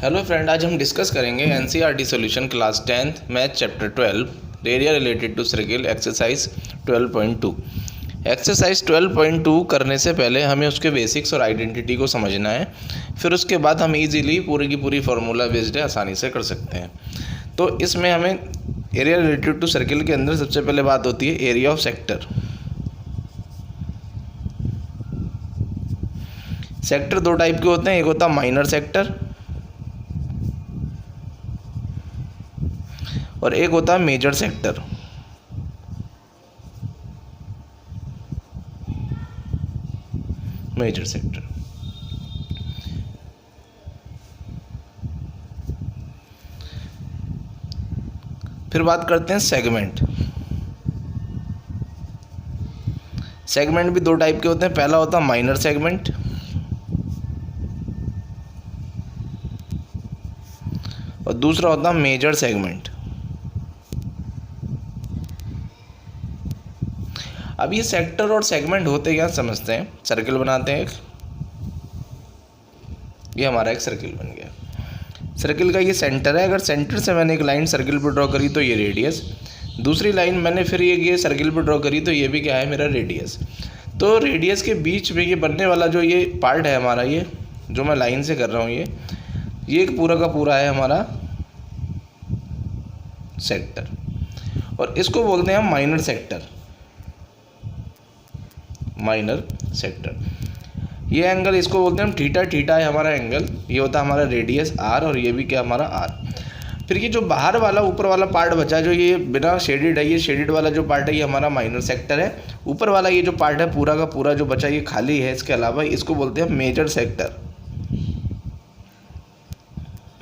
Hello friend, आज हम discuss करेंगे NCERT solution class 10th math chapter 12 area related to circle exercise 12.2। Exercise 12.2 करने से पहले हमें उसके बेसिक्स और आइडेंटिटी को समझना है, फिर उसके बाद हम इजीली पूरी की पूरी फार्मूला बेस्ड आसानी से कर सकते हैं। तो इसमें हमें एरिया रिलेटेड टू सर्किल के अंदर सबसे पहले बात होती है एरिया ऑफ सेक्टर। सेक्टर दो टाइप के होते हैं, एक होता है माइनर सेक्टर और एक होता है मेजर सेक्टर। मेजर सेक्टर फिर बात करते हैं सेगमेंट। सेगमेंट भी दो टाइप के होते हैं, पहला होता है माइनर सेगमेंट और दूसरा होता है मेजर सेगमेंट। अब ये सेक्टर और सेगमेंट होते क्या समझते हैं। सर्किल बनाते हैं एक, ये हमारा एक सर्किल बन गया। सर्किल का ये सेंटर है, अगर सेंटर से मैंने एक लाइन सर्किल पर ड्रॉ करी तो ये रेडियस, दूसरी लाइन मैंने फिर ये सर्किल पर ड्रॉ करी तो ये भी क्या है, मेरा रेडियस। तो रेडियस के बीच में ये बनने वाला जो ये पार्ट है हमारा, ये जो मैं लाइन से कर रहा हूँ, ये एक पूरा का पूरा है हमारा सेक्टर और इसको बोलते हैं हम माइनर सेक्टर। माइनर सेक्टर ये एंगल इसको बोलते हैं हम थीटा। थीटा है हमारा एंगल, ये होता है हमारा रेडियस आर और ये भी क्या हमारा आर। फिर ये जो बाहर वाला ऊपर वाला पार्ट बचा जो ये बिना शेडेड है, ये शेडेड वाला जो पार्ट है ये हमारा माइनर सेक्टर है। ऊपर वाला ये जो पार्ट है पूरा का पूरा जो बचा ये खाली है, इसके अलावा इसको बोलते हैं मेजर सेक्टर।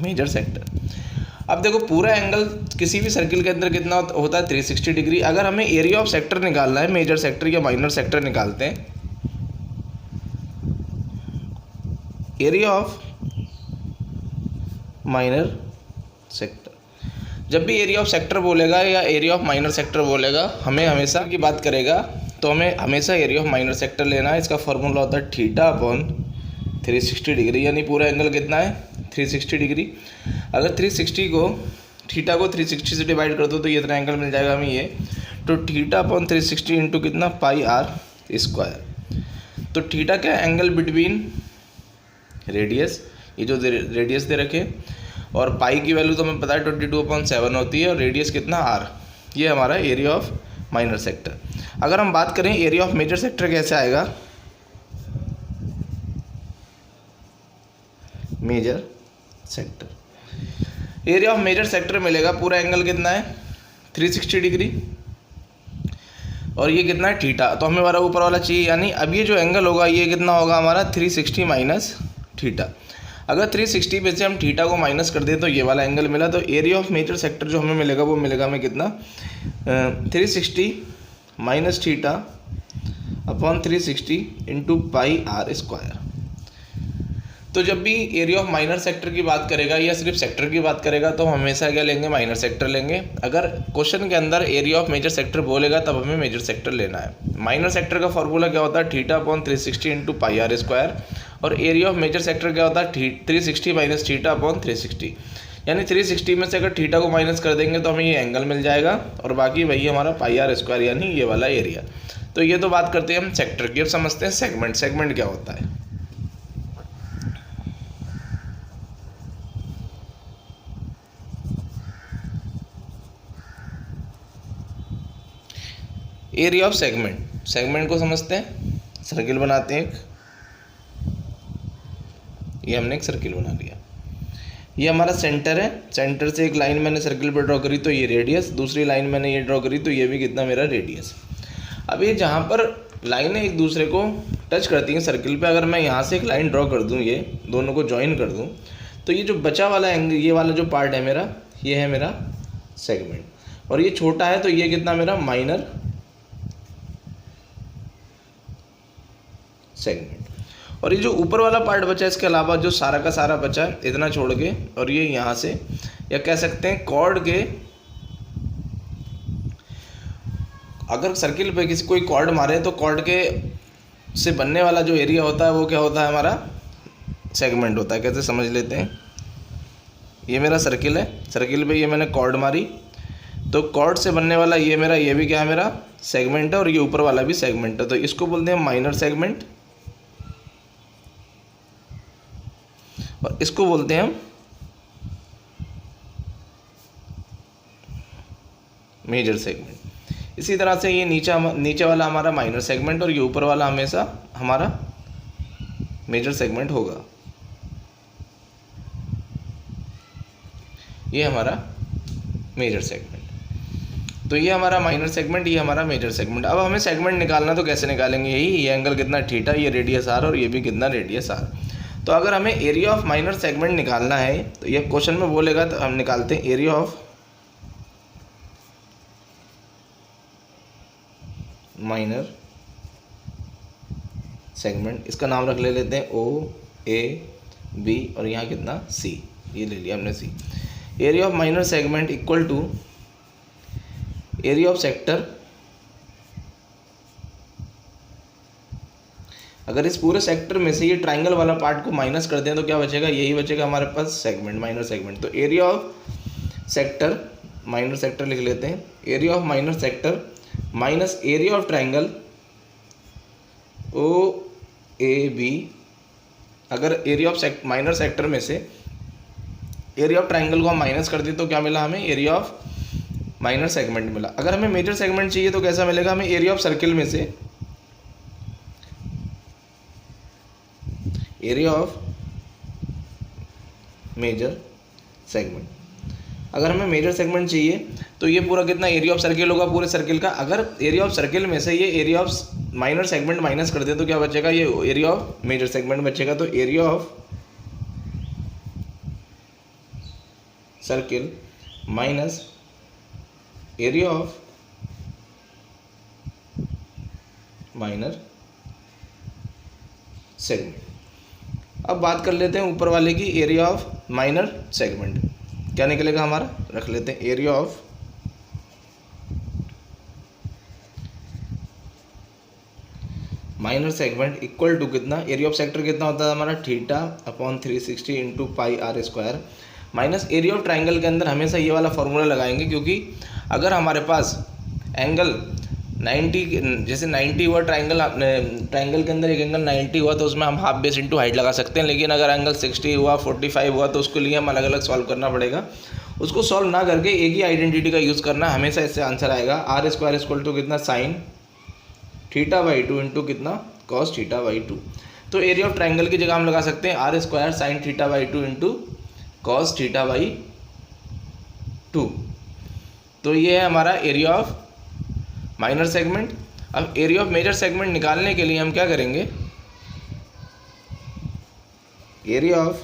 Major sector. अब देखो पूरा एंगल किसी भी सर्किल के अंदर कितना होता है, 360 डिग्री। अगर हमें एरिया ऑफ सेक्टर निकालना है, मेजर सेक्टर या माइनर सेक्टर निकालते हैं। एरिया ऑफ माइनर सेक्टर, जब भी एरिया ऑफ सेक्टर बोलेगा या एरिया ऑफ माइनर सेक्टर बोलेगा, हमें हमेशा की बात करेगा तो हमें हमेशा एरिया ऑफ माइनर सेक्टर लेना है। इसका फॉर्मूला होता है थीटा अपॉन 360 डिग्री, यानी पूरा एंगल कितना है, 360 डिग्री। अगर 360 को थीटा को 360 से डिवाइड कर दो तो ये इतना एंगल मिल जाएगा हमें ये। तो थीटा अपॉन 360 इंटू कितना, पाई आर स्क्वायर। तो थीटा क्या, एंगल बिटवीन रेडियस, ये जो रेडियस दे रखे, और पाई की वैल्यू तो हमें पता है 22/7 होती है और रेडियस कितना आर। ये हमारा एरिया ऑफ माइनर सेक्टर। अगर हम बात करें एरिया ऑफ मेजर सेक्टर कैसे आएगा, major sector. Area of major sector मिलेगा, पूरा एंगल कितना है 360 डिग्री और ये कितना है थीटा। तो हमें हमारा ऊपर वाला चाहिए, यानी अब ये जो एंगल होगा ये कितना होगा हमारा 360 माइनस थीटा। अगर 360 में से हम थीटा को माइनस कर दें तो ये वाला एंगल मिला। तो एरिया ऑफ मेजर सेक्टर जो हमें मिलेगा वो मिलेगा हमें कितना, 360 minus theta upon 360 into pi are square. तो जब भी एरिया ऑफ माइनर सेक्टर की बात करेगा या सिर्फ सेक्टर की बात करेगा तो हम हमेशा क्या लेंगे, माइनर सेक्टर लेंगे। अगर क्वेश्चन के अंदर एरिया ऑफ मेजर सेक्टर बोलेगा तब हमें मेजर सेक्टर लेना है। माइनर सेक्टर का फॉर्मूला क्या होता है, theta upon 360 into pi are square, और एरिया ऑफ मेजर सेक्टर क्या होता है 360 माइनस थीटा अपॉन 360। यानी 360 में से अगर थीटा को माइनस कर देंगे तो हमें ये एंगल मिल जाएगा और बाकी वही हमारा पाई आर स्क्वायर यानी ये वाला एरिया। तो ये तो बात करते हैं हम सेक्टर की। अब समझते हैं सेगमेंट। सेगमेंट क्या होता है। एरिया ऑफ सेगमेंट, सेगमेंट को समझते हैं। सर्किल बनाते हैं एक, ये हमने एक सर्किल बना लिया, ये हमारा सेंटर है। सेंटर से एक लाइन मैंने सर्किल पर ड्रॉ करी तो ये रेडियस, दूसरी लाइन मैंने ये ड्रॉ करी तो ये भी कितना मेरा रेडियस। अब ये जहाँ पर लाइनें एक दूसरे को टच करती हैं सर्किल पे, अगर मैं यहाँ से एक लाइन ड्रॉ कर दूँ, ये दोनों को ज्वाइन कर दूँ, तो ये जो बचा वाला एंगल, ये वाला जो पार्ट है मेरा, ये है मेरा सेगमेंट। और ये छोटा है तो ये कितना मेरा माइनर सेगमेंट। और ये जो ऊपर वाला पार्ट बचा है इसके अलावा जो सारा का सारा बचा है इतना छोड़ के, और ये यहाँ से या कह सकते हैं कॉर्ड के, अगर सर्किल पे किसी कोई कॉर्ड मारे तो कॉर्ड के से बनने वाला जो एरिया होता है वो क्या होता है, हमारा सेगमेंट होता है। कैसे समझ लेते हैं। ये मेरा सर्किल है, सर्किल पे ये मैंने कॉर्ड मारी, तो कॉर्ड से बनने वाला ये मेरा, ये भी क्या है मेरा सेगमेंट है, और ये ऊपर वाला भी सेगमेंट है, तो इसको बोलते हैं माइनर सेगमेंट, और इसको बोलते हैं हम मेजर सेगमेंट। इसी तरह से ये नीचे वाला हमारा माइनर सेगमेंट और ये ऊपर वाला हमेशा हमारा मेजर सेगमेंट होगा। ये हमारा मेजर सेगमेंट, तो ये हमारा माइनर सेगमेंट, ये हमारा मेजर सेगमेंट। अब हमें सेगमेंट निकालना, तो कैसे निकालेंगे, यही ये एंगल कितना थीटा, ये रेडियस आर, और ये भी कितना रेडियस आर। तो अगर हमें एरिया ऑफ माइनर सेगमेंट निकालना है, तो ये क्वेश्चन में बोलेगा, तो हम निकालते हैं एरिया ऑफ माइनर सेगमेंट। इसका नाम रख लेते हैं ओ, ए, बी, और यहाँ कितना सी, ये ले लिया हमने C. Area of minor segment equal to area of sector. अगर इस पूरे सेक्टर में से ये ट्राइंगल वाला पार्ट को माइनस कर दें तो क्या बचेगा, यही बचेगा हमारे पास सेगमेंट, माइनर सेगमेंट। तो area of sector, minor sector लिख लेते हैं, area of minor sector minus area of triangle O A B. अगर एरिया ऑफ माइनर सेक्टर में से एरिया ऑफ ट्राइंगल को हम माइनस कर दें तो क्या मिला हमें, एरिया ऑफ माइनर सेगमेंट मिला। अगर हमें मेजर सेगमेंट चाहिए तो कैसा मिलेगा, हमें एरिया ऑफ सर्किल में से एरिया ऑफ मेजर सेगमेंट। अगर हमें मेजर सेगमेंट चाहिए तो ये पूरा कितना एरिया ऑफ सर्किल होगा, पूरे सर्किल का। अगर एरिया ऑफ सर्किल में से ये area of minor segment minus कर दे तो क्या बचेगा, ये एरिया ऑफ मेजर सेगमेंट बचेगा। तो area of circle minus area of minor segment. अब बात कर लेते हैं ऊपर वाले की, एरिया ऑफ माइनर सेगमेंट क्या निकलेगा हमारा, रख लेते हैं area of minor segment equal to कितना, एरिया ऑफ सेक्टर कितना होता है हमारा, theta upon 360 into pi are square, minus area of triangle के अंदर हमेशा ये वाला फॉर्मूला लगाएंगे, क्योंकि अगर हमारे पास एंगल 90, जैसे 90 हुआ ट्राइंगल के अंदर एक एंगल 90 हुआ तो उसमें हम हाफ बेस इंटू हाइट लगा सकते हैं। लेकिन अगर एंगल 60 हुआ, 45 हुआ तो उसके लिए हम अलग अलग सॉल्व करना पड़ेगा। उसको सॉल्व ना करके एक ही आइडेंटिटी का यूज़ करना, हमेशा इससे आंसर आएगा आर स्क्वायर इक्वल टू कितना, साइन थीटा बाई 2 इंटू कितना, कॉस थीटा बाई 2। तो एरिया ऑफ ट्राइंगल की जगह हम लगा सकते हैं R square sine theta by 2 into cos theta by 2। तो ये है हमारा एरिया ऑफ माइनर सेगमेंट। अब एरिया ऑफ मेजर सेगमेंट निकालने के लिए हम क्या करेंगे, area of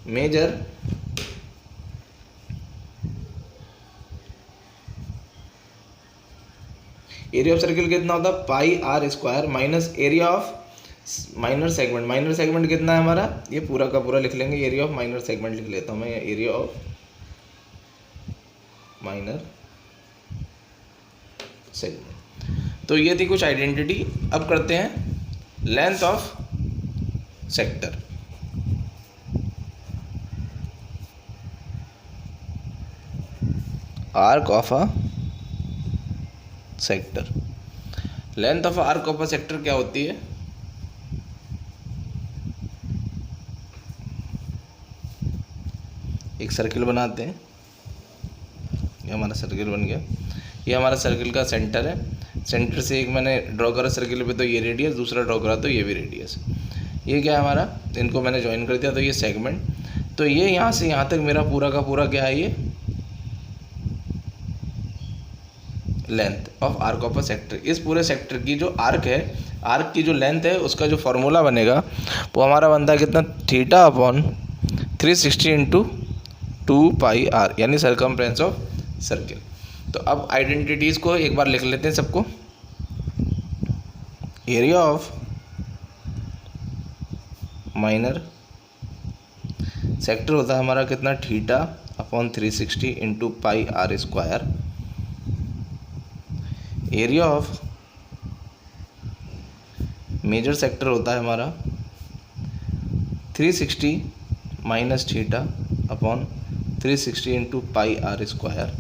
major area of circle कितना होता है, pi are square minus area of minor segment. Minor segment कितना है हमारा, ये पूरा का पूरा लिख लेंगे, एरिया ऑफ माइनर सेगमेंट लिख लेता हूँ मैं, एरिया ऑफ माइनर सेगमेंट। तो ये थी कुछ आइडेंटिटी। अब करते हैं length of sector. Arc of a sector, length of arc of a sector क्या होती है, एक सर्किल बनाते हैं, ये हमारा सर्किल बन गया, ये हमारा सर्किल का सेंटर है, सेंटर से एक मैंने ड्रॉ करा सर्किल पे तो ये रेडियस, दूसरा ड्रॉ करा तो ये भी रेडियस। ये क्या है हमारा, इनको मैंने ज्वाइन कर दिया तो ये सेगमेंट। तो ये यहाँ से यहाँ तक मेरा पूरा का पूरा क्या है, ये length of arc of a sector. इस पूरे सेक्टर की जो आर्क है, आर्क की जो लेंथ है, उसका जो फॉर्मूला बनेगा वो हमारा बनता है कितना, theta upon 360 into 2 pi r, यानी सर्कमफ्रेंस ऑफ सर्किल। तो अब आइडेंटिटीज़ को एक बार लिख लेते हैं सबको। एरिया ऑफ माइनर सेक्टर होता है हमारा कितना, theta upon 360 into pi are square. Area of major sector होता है हमारा 360 minus theta upon 360 into pi are square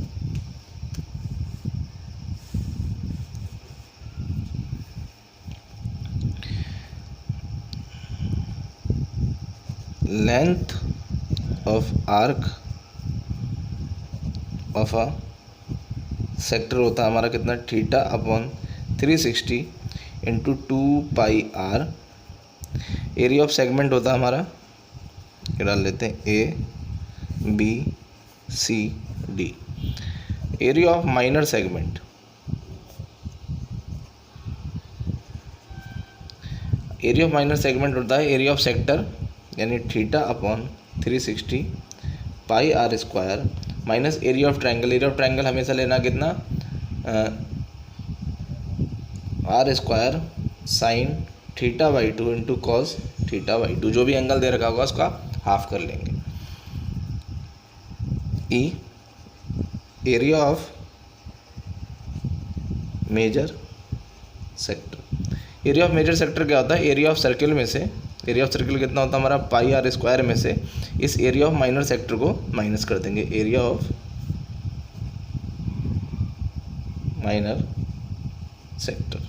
length of arc of a sector होता है हमारा कितना, theta upon 360 into 2 pi r. Area of segment होता है हमारा, डाल लेते हैं A B C D. Area of minor segment, area of minor segment होता है एरिया ऑफ सेक्टर यानी theta upon 360 pi are square minus area of triangle. Area of triangle हमेशा लेना कितना, r square sine theta by 2 into cos theta by 2। जो भी angle दे रखा होगा उसका हाफ कर लेंगे। E area of major sector. Area of major sector क्या होता है, एरिया ऑफ सर्किल में से, एरिया ऑफ सर्किल कितना होता है हमारा पाई आर स्क्वायर में से इस एरिया ऑफ माइनर सेक्टर को माइनस कर देंगे। Area of minor sector.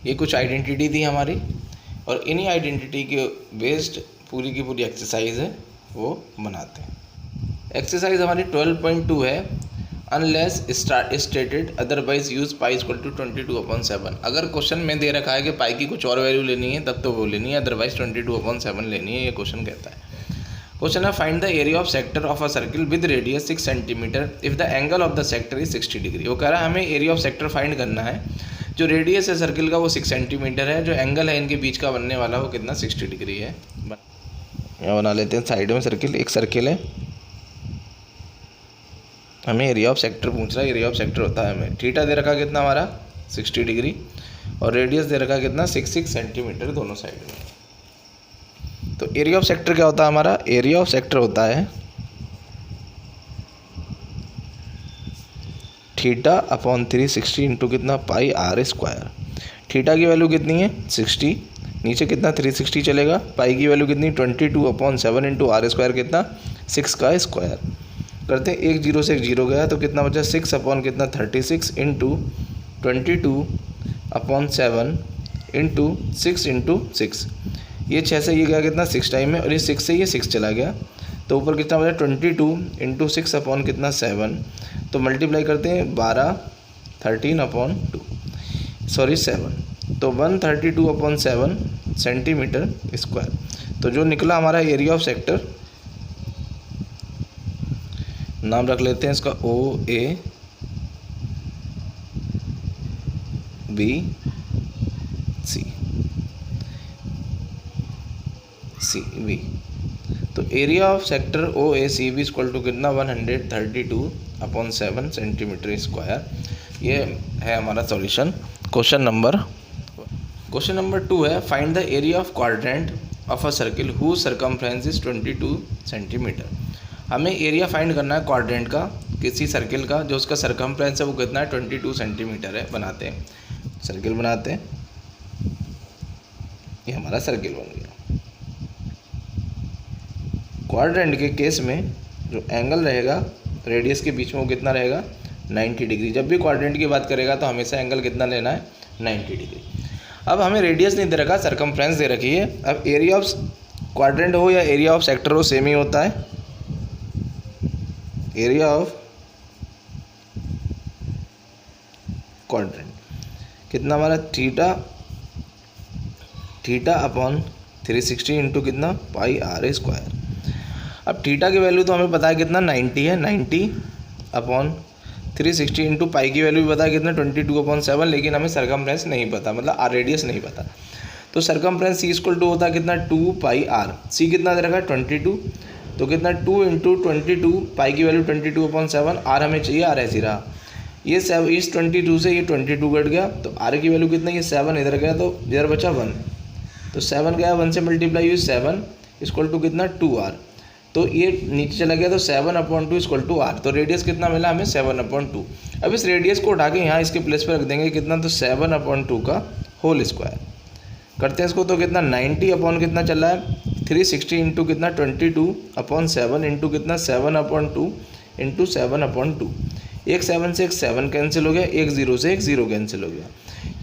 ये कुछ आइडेंटिटी थी हमारी और इन्हीं आइडेंटिटी के बेस्ड पूरी की पूरी एक्सरसाइज है वो बनाते हैं। एक्सरसाइज हमारी 12.2 है, unless stated otherwise use pi equal to 22/7। अगर क्वेश्चन में दे रखा है कि पाई की कुछ और वैल्यू लेनी है तब तो वो लेनी है, अदरवाइज 22/7 लेनी है, ये क्वेश्चन कहता है। क्वेश्चन है find the area of sector of a circle with radius 6 centimetre if the angle of the sector is 60 degree. वो कह रहा है हमें एरिया ऑफ सेक्टर फाइंड करना है, जो रेडियस है सर्किल का वो 6 सेंटीमीटर है, जो एंगल है इनके बीच का बनने वाला वो कितना 60 डिग्री है। यहाँ बना लेते हैं साइड में सर्किल, एक सर्किल है, हमें एरिया ऑफ सेक्टर पूछ रहा है। एरिया ऑफ सेक्टर होता है हमें थीटा दे रखा कितना हमारा 60 डिग्री और रेडियस दे रखा कितना 6 सेंटीमीटर दोनों साइड में। तो एरिया ऑफ सेक्टर क्या होता है हमारा, एरिया ऑफ सेक्टर होता है थीटा अपॉन 360 इंटू कितना पाई आर स्क्वायर। थीटा की वैल्यू कितनी है 60, नीचे कितना 360 चलेगा, पाई की वैल्यू कितनी 22/7 इंटू आर स्क्वायर कितना 6 का स्क्वायर। करते हैं, एक जीरो से एक जीरो गया तो कितना बचा 6 अपॉन कितना 36 इंटू 22/7 इंटू 6 इंटू 6। ये 6 से ये गया कितना 6 टाइम में और ये 6 से ये 6 चला गया तो ऊपर कितना बचा 22 इंटू 6 अपॉन कितना 7। तो मल्टीप्लाई करते हैं 7 तो 132/7 सेंटीमीटर स्क्वायर। तो जो निकला हमारा एरिया ऑफ सेक्टर, नाम रख लेते हैं इसका O A B C C B. तो area of sector O A C B equal to कितना 132/7 सेंटीमीटर स्क्वायर। ये है हमारा सॉल्यूशन। क्वेश्चन नंबर 2 है find the area of quadrant of a circle whose circumference is 22 centimetre. हमें area find करना है quadrant का, किसी सर्किल का जो उसका सर्कमफ्रेंस है वो कितना है 22 सेंटीमीटर है। बनाते हैं, सर्किल बनाते हैं, ये हमारा सर्किल बन गया। क्वाड्रेंट के केस में जो एंगल रहेगा रेडियस के बीच में वो कितना रहेगा 90 डिग्री। जब भी क्वाड्रेंट की बात करेगा तो हमेशा एंगल कितना लेना है 90 डिग्री। अब हमें रेडियस नहीं दे रखा, सर्कमफ्रेंस दे रखी है। अब एरिया ऑफ क्वाड्रेंट हो या एरिया ऑफ सेक्टर हो सेम ही होता है। एरिया ऑफ क्वाड्रेंट कितना हमारा थीटा अपॉन 360 इंटू कितना पाई आर स्क्वायर। अब थीटा की वैल्यू तो हमें पता है कितना 90 है, 90/360 इंटू पाई की वैल्यू भी पता है कितना 22/7, लेकिन हमें सर्कमफ्रेंस नहीं पता, मतलब आर रेडियस नहीं पता। तो सर्कमफ्रेंस सी इक्वल टू होता है कितना 2 पाई आर। सी कितना दे रखा है 22, तो कितना 2 इंटू 22, पाई की वैल्यू 22/7, आर हमें चाहिए, आर ऐसी रहा। ये 7 इस 22 से ये 22 कट गया तो आर की वैल्यू कितना, ये 7 इधर गया तो इधर बचा 1, तो 7 गया, 1 से मल्टीप्लाई हुई 7 इक्वल टू कितना 2r। तो ये नीचे चला गया तो 7/2 इक्वल टू r। तो रेडियस कितना मिला हमें 7/2। अब इस रेडियस को उठा के यहाँ इसके प्लेस पर रख देंगे कितना, तो 7/2 का होल स्क्वायर। करते हैं इसको तो कितना 90 अपॉन कितना चल रहा है 360 इंटू कितना 22/7 इंटू कितना 7/2 इंटू 7/2। एक 7 से एक 7 कैंसिल हो गया, एक 0 से एक 0 कैंसिल हो गया।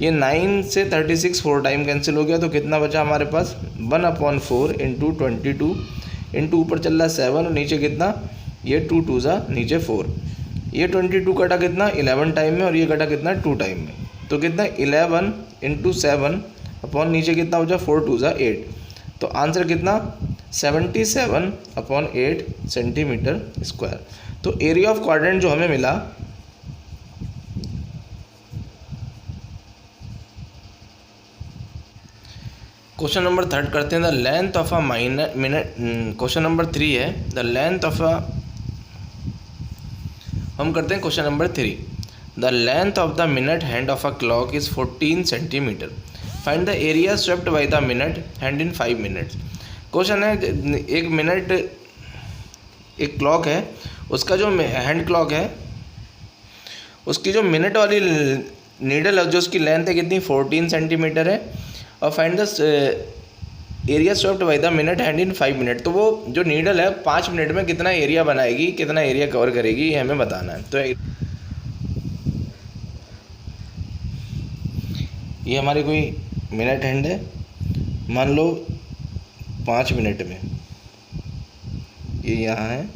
ये 9 से 36 4 टाइम कैंसिल हो गया, तो कितना बचा हमारे पास 1/4 इंटू 22 इंटू ऊपर चल रहा है 7 और नीचे कितना, ये 2 2 ज़ा नीचे 4। ये 22 कटा कितना 11 टाइम में और ये कटा कितना 2 टाइम में, तो कितना 11 इंटू 7 अपॉन नीचे कितना हो जाए 4 2 ज़ा 8। तो आंसर कितना 77/8 सेंटीमीटर स्क्वायर। तो एरिया ऑफ क्वाड्रेंट जो हमें मिला, क्वेश्चन नंबर 3 करते हैं। The length of a minute, question number 3 है। द लेंथ ऑफ अ, हम करते हैं question number 3। The length of the minute hand of a clock is 14 centimetre. Find the area swept by the minute hand in 5 minutes. Question है, एक minute, एक clock है, उसका जो हैंड क्लॉक है उसकी जो मिनट वाली नीडल है, जो उसकी लेंथ है कितनी 14 सेंटीमीटर है, और find the area swept by the minute hand in 5 minute. तो वो जो नीडल है 5 मिनट में कितना एरिया बनाएगी, कितना एरिया कवर करेगी, ये हमें बताना है। तो ये हमारी कोई मिनट हैंड है, मान लो 5 मिनट में, ये यहाँ है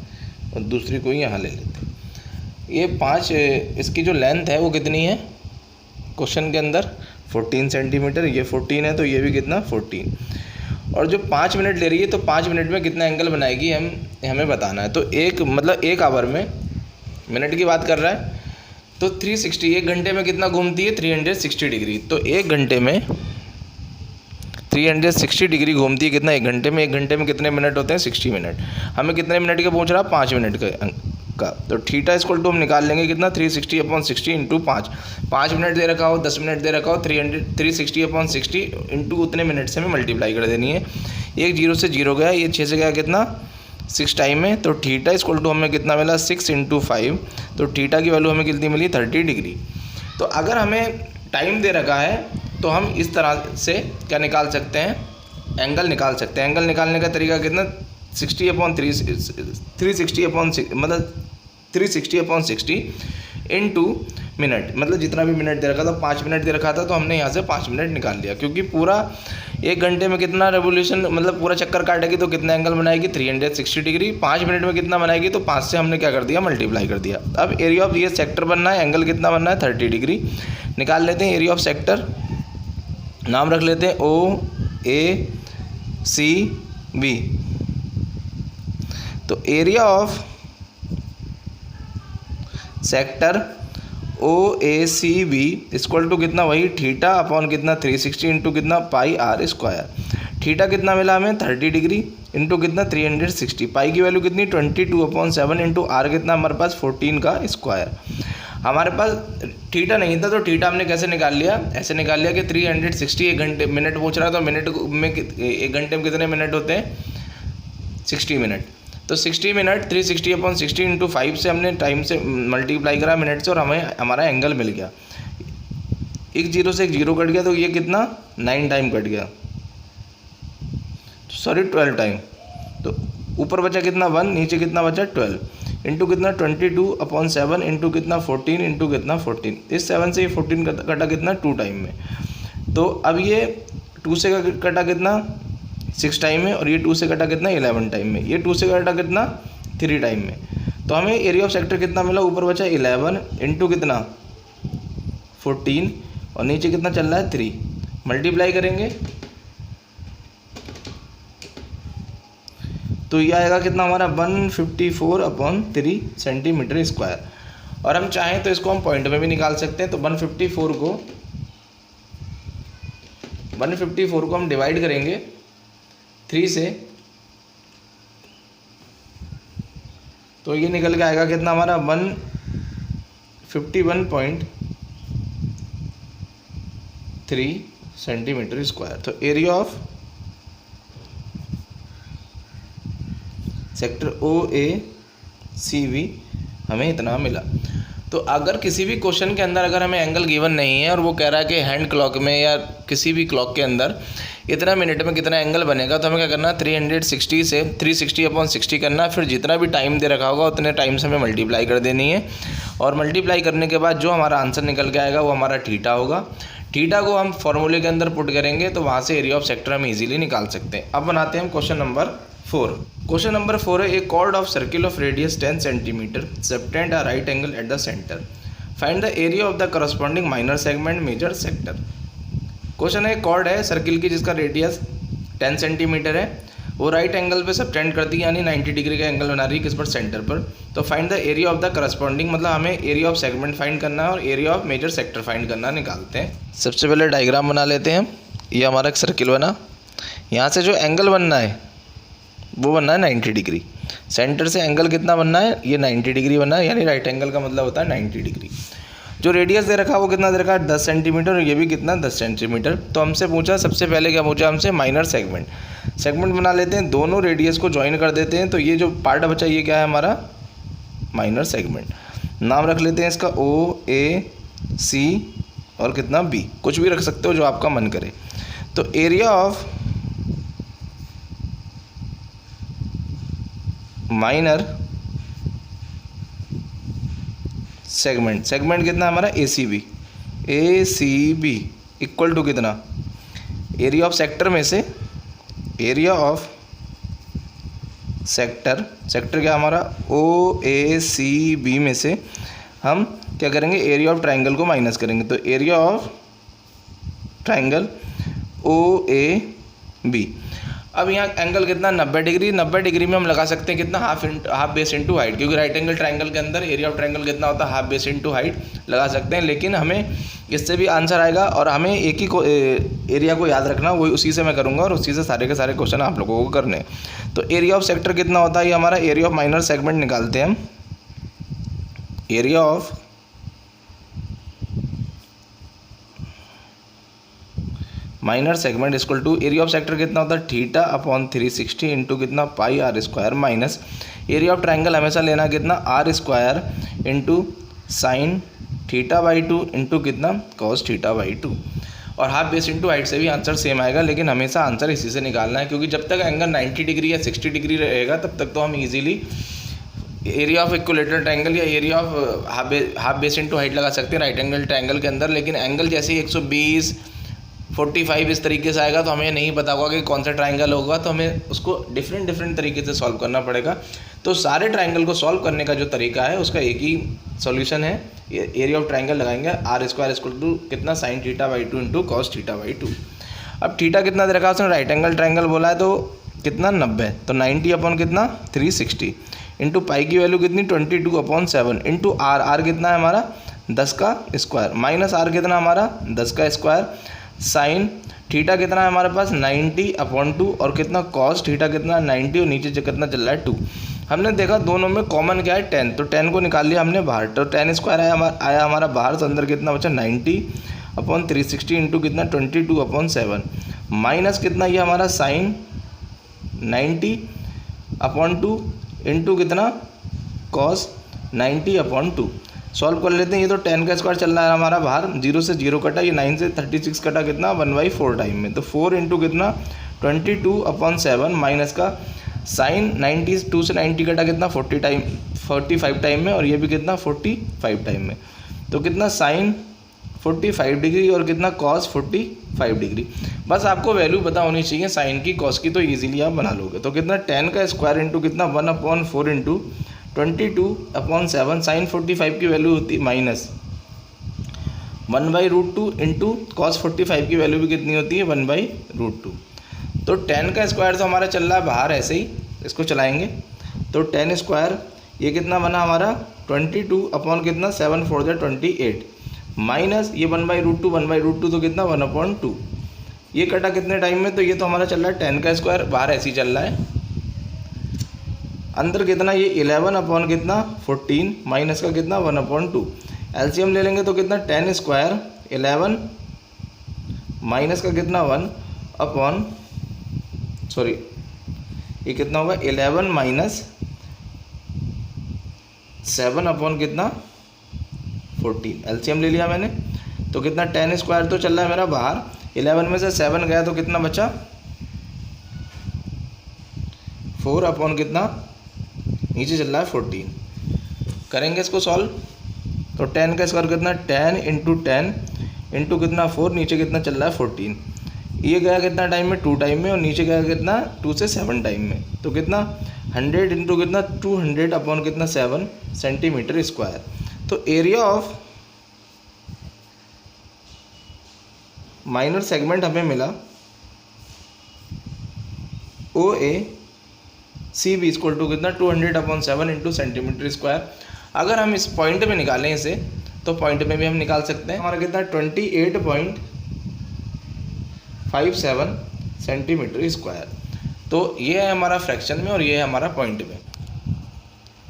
और दूसरी कोई यहाँ ले लेते हैं। ये 5, इसकी जो लेंथ है वो कितनी है क्वेश्चन के अंदर 14 सेंटीमीटर, ये 14 है तो ये भी कितना 14, और जो 5 मिनट ले रही है तो 5 मिनट में कितना एंगल बनाएगी हमें बताना है। तो एक मतलब एक आवर में, मिनट की बात कर रहा है, तो 360, एक घंटे में कितना घूमती है 360 डिग्री। तो एक घंटे में 360 डिग्री घूमती है कितना, एक घंटे में। एक घंटे में कितने मिनट होते हैं 60 मिनट। हमें कितने मिनट का पूछ रहा, 5 मिनट का। तो थीटा इक्वल टू हम निकाल लेंगे कितना 360/60 इंटू 5 मिनट दे रखा हो, 10 मिनट दे रखा हो, 360/60 इंटू उतने मिनट से हमें मल्टीप्लाई कर देनी है। एक 0 से 0 गया, ये 6 से गया कितना 6 टाइम में। तो थीटा इक्वल टू हमें कितना मिला 6 इंटू 5। तो थीटा की वैल्यू हमें कितनी मिली 30 डिग्री। तो अगर हमें टाइम दे रखा है तो हम इस तरह से क्या निकाल सकते हैं, एंगल निकाल सकते हैं। एंगल निकालने का तरीका कितना 360/60 मतलब 360/60 इंटू मिनट, मतलब जितना भी मिनट दे रखा था, 5 मिनट दे रखा था तो हमने यहाँ से 5 मिनट निकाल लिया, क्योंकि पूरा एक घंटे में कितना रेवोल्यूशन मतलब पूरा चक्कर काटेगी तो कितना एंगल बनाएगी 360 डिग्री। 5 मिनट में कितना बनाएगी, तो 5 से हमने क्या कर दिया मल्टीप्लाई कर दिया। अब एरिया ऑफ ये सेक्टर बनना है, एंगल कितना बनना है 30 डिग्री। निकाल लेते हैं एरिया ऑफ सेक्टर, नाम रख लेते हैं OACB। तो area of sector OACB equal to कितना, वही थीटा अपॉन कितना 360 इंटू कितना पाई आर स्क्वायर। थीटा कितना मिला हमें 30 डिग्री इंटू कितना 360, पाई की वैल्यू कितनी 22/7 इंटू आर कितना हमारे पास 14 का स्क्वायर। हमारे पास थीटा नहीं था तो थीटा हमने कैसे निकाल लिया, ऐसे निकाल लिया कि 360, एक घंटे मिनट पूछ रहा है तो मिनट में एक घंटे में कितने मिनट होते हैं 60 मिनट। तो 60 मिनट 360/60 इंटू 5 से हमने टाइम से मल्टीप्लाई करा मिनट से, और हमें हमारा एंगल मिल गया। एक 0 से एक 0 कट गया तो ये कितना 9 टाइम कट गया, सॉरी 12 टाइम। तो ऊपर बचा कितना 1, नीचे कितना बचा 12 इंटू कितना 22/7 इंटू कितना 14 इंटू कितना 14। इस 7 से ये 14 कटा कितना 2 टाइम में। तो अब ये 2 से कटा कितना 6 टाइम में, और ये 2 से कटा कितना 11 टाइम में। ये 2 से कटा कितना 3 टाइम में। तो हमें एरिया ऑफ सेक्टर कितना मिला, ऊपर बचा 11 इंटू कितना 14 और नीचे कितना चल रहा है 3। मल्टीप्लाई करेंगे तो ये आएगा कितना हमारा 154/3 सेंटीमीटर स्क्वायर। और हम चाहें तो इसको हम पॉइंट में भी निकाल सकते हैं। तो 154 को हम डिवाइड करेंगे 3 से, तो ये निकल के आएगा कितना हमारा 151.3 सेंटीमीटर स्क्वायर। तो एरिया ऑफ सेक्टर OACB हमें इतना मिला। तो अगर किसी भी क्वेश्चन के अंदर अगर हमें एंगल गिवन नहीं है और वो कह रहा है कि हैंड क्लॉक में या किसी भी क्लॉक के अंदर इतना मिनट में कितना एंगल बनेगा, तो हमें क्या करना है 360 से 360/60 करना है। फिर जितना भी टाइम दे रखा होगा उतने टाइम से हमें मल्टीप्लाई कर देनी है, और मल्टीप्लाई करने के बाद जो हमारा आंसर निकल के आएगा वो हमारा थीटा होगा। थीटा को हम फॉर्मूले के अंदर पुट करेंगे तो वहाँ से एरिया ऑफ सेक्टर हम इजीली निकाल सकते हैं। अब बनाते हैं हम क्वेश्चन नंबर 4। क्वेश्चन नंबर 4 है, a chord of circle of radius 10 centimetre subtend a right angle at the centre, find the area of the corresponding minor segment major sector. Question है, कॉर्ड है सर्किल की जिसका radius 10 centimetre है, वो right angle पे subtend करती है, यानी 90 डिग्री का एंगल बना रही है किस पर, सेंटर पर। तो find the area of the corresponding, मतलब हमें एरिया ऑफ सेगमेंट फाइंड करना है और area of major sector find करना, निकालते हैं। सबसे पहले डायग्राम बना लेते हैं। ये हमारा एक सर्किल बना, यहाँ से जो एंगल बनना है वो बनना है 90 डिग्री। सेंटर से एंगल कितना बनना है, ये 90 डिग्री बनना है, यानी राइट एंगल का मतलब होता है 90 डिग्री। जो रेडियस दे रखा है वो कितना दे रखा है 10 सेंटीमीटर, और ये भी कितना 10 सेंटीमीटर। तो हमसे पूछा, सबसे पहले क्या पूछा हमसे, माइनर सेगमेंट बना लेते हैं, दोनों रेडियस को ज्वाइन कर देते हैं। तो ये जो पार्ट बचा ये क्या है हमारा माइनर सेगमेंट। नाम रख लेते हैं इसका OAC और कितना B, कुछ भी रख सकते हो जो आपका मन करे। तो एरिया ऑफ माइनर सेगमेंट कितना हमारा ACB इक्वल टू कितना, एरिया ऑफ सेक्टर में से एरिया ऑफ सेक्टर क्या हमारा OACB में से हम क्या करेंगे, एरिया ऑफ ट्राइंगल को माइनस करेंगे। तो एरिया ऑफ ट्राइंगल OAB। अब यहाँ एंगल कितना 90 डिग्री, 90 डिग्री में हम लगा सकते हैं कितना, हाफ बेस इंटू हाइट, क्योंकि राइट एंगल ट्राइंगल के अंदर एरिया ऑफ ट्राइंगल कितना होता है, हाफ बेस इंटू हाइट लगा सकते हैं। लेकिन हमें इससे भी आंसर आएगा, और हमें एक ही एरिया को याद रखना, वही उसी से मैं करूँगा और उसी से सारे के सारे क्वेश्चन आप लोगों को करने। तो एरिया ऑफ सेक्टर कितना होता है, ये हमारा एरिया ऑफ माइनर सेगमेंट निकालते हैं हम। Area of minor segment equal to area of sector कितना होता है θ/360 इंटू कितना πr² minus area of triangle हमेशा लेना कितना r² इंटू साइन θ/2 इंटू कितना cos θ/2। और हाफ बेस इंटू हाइट से भी आंसर सेम आएगा, लेकिन हमेशा आंसर इसी से निकालना है, क्योंकि जब तक एंगल 90 डिग्री या 60 डिग्री रहेगा तब तक तो हम easily area of equilateral triangle या area of half base into height लगा सकते हैं राइट एंगल ट्राइंगल के अंदर। लेकिन एंगल जैसे ही 120 45 इस तरीके से आएगा तो हमें नहीं पता होगा कि कौन सा ट्राइंगल होगा, तो हमें उसको डिफरेंट तरीके से सॉल्व करना पड़ेगा। तो सारे ट्राइंगल को सॉल्व करने का जो तरीका है उसका एक ही सॉल्यूशन है, एरिया ऑफ ट्राइंगल लगाएंगे r² इक्वल टू कितना sin θ/2 इंटू cos θ/2। अब थीटा कितना दे रखा है उसने, राइट एंगल ट्राइंगल बोला है तो कितना 90, तो 90 कितना 360 इंटू पाई की वैल्यू कितनी 22/7 इंटू r कितना है हमारा 10 का स्क्वायर माइनस r कितना हमारा 10 का स्क्वायर साइन थीटा कितना है हमारे पास 90/2 और कितना cos थीटा कितना 90 और नीचे कितना चल रहा है 2। हमने देखा दोनों में कॉमन क्या है 10, तो 10 को निकाल लिया हमने बाहर, तो 10² आया हमारा बाहर, तो अंदर कितना बचा 90/360 इंटू कितना 22/7 माइनस कितना ये हमारा साइन 90/2 इंटू कितना cos 90/2। सॉल्व कर लेते हैं, ये तो 10 का स्क्वायर चल रहा है हमारा बाहर, 0 से 0 कटा, ये 9 से 36 कटा कितना 1/4 टाइम में, तो 4 इंटू कितना 22/7 माइनस का साइन 92 से 90 कटा कितना 45 टाइम में, और ये भी कितना 45 टाइम में, तो कितना साइन 45 डिग्री और कितना cos 45 डिग्री। बस आपको वैल्यू पता होनी चाहिए साइन की cos की, तो इजीली आप बना लोगे। तो कितना 10 का स्क्वायर इंटू कितना 1/4 इंटू 22/7 साइन 45 की वैल्यू होती है माइनस 1/√2 इंटू cos 45 की वैल्यू भी कितनी होती है 1/√2। तो 10 का स्क्वायर तो हमारा चल रहा है बाहर, ऐसे ही इसको चलाएंगे, तो 10 स्क्वायर ये कितना बना हमारा 22 कितना 7 4 28 माइनस ये 1/√2 तो कितना 1/2, ये कटा कितने टाइम में, तो ये तो हमारा चल रहा है 10 का स्क्वायर बाहर ऐसे ही चल रहा है, अंदर कितना ये 11 कितना 14 माइनस का कितना 1/2। एलसीएम ले लेंगे तो कितना 10 स्क्वायर 11 माइनस का कितना 1 ये कितना होगा 11 माइनस 7 कितना 14। एलसीएम ले लिया मैंने, तो कितना 10 स्क्वायर तो चल रहा है मेरा बाहर, 11 में से 7 गया तो कितना बचा, 4 अपॉन कितना, नीचे चल रहा है 14। करेंगे इसको सॉल्व तो 10 का स्क्वायर कितना, 10 इंटू 10 इंटू कितना 4, नीचे कितना चल रहा है 14। ये गया कितना टाइम में, 2 टाइम में, और नीचे गया कितना 2 से 7 टाइम में, तो कितना 100 इंटू कितना 200 अपॉन कितना 7 सेंटीमीटर स्क्वायर। तो एरिया ऑफ माइनर सेगमेंट हमें मिला ओ A C B equal to कितना 200 अपॉन 7 इंटू सेंटीमीटर स्क्वायर। अगर हम इस पॉइंट में निकालें इसे तो पॉइंट में भी हम निकाल सकते हैं। हमारा कितना 28.57 सेंटीमीटर स्क्वायर। तो ये है हमारा फ्रैक्शन में और ये है हमारा पॉइंट में।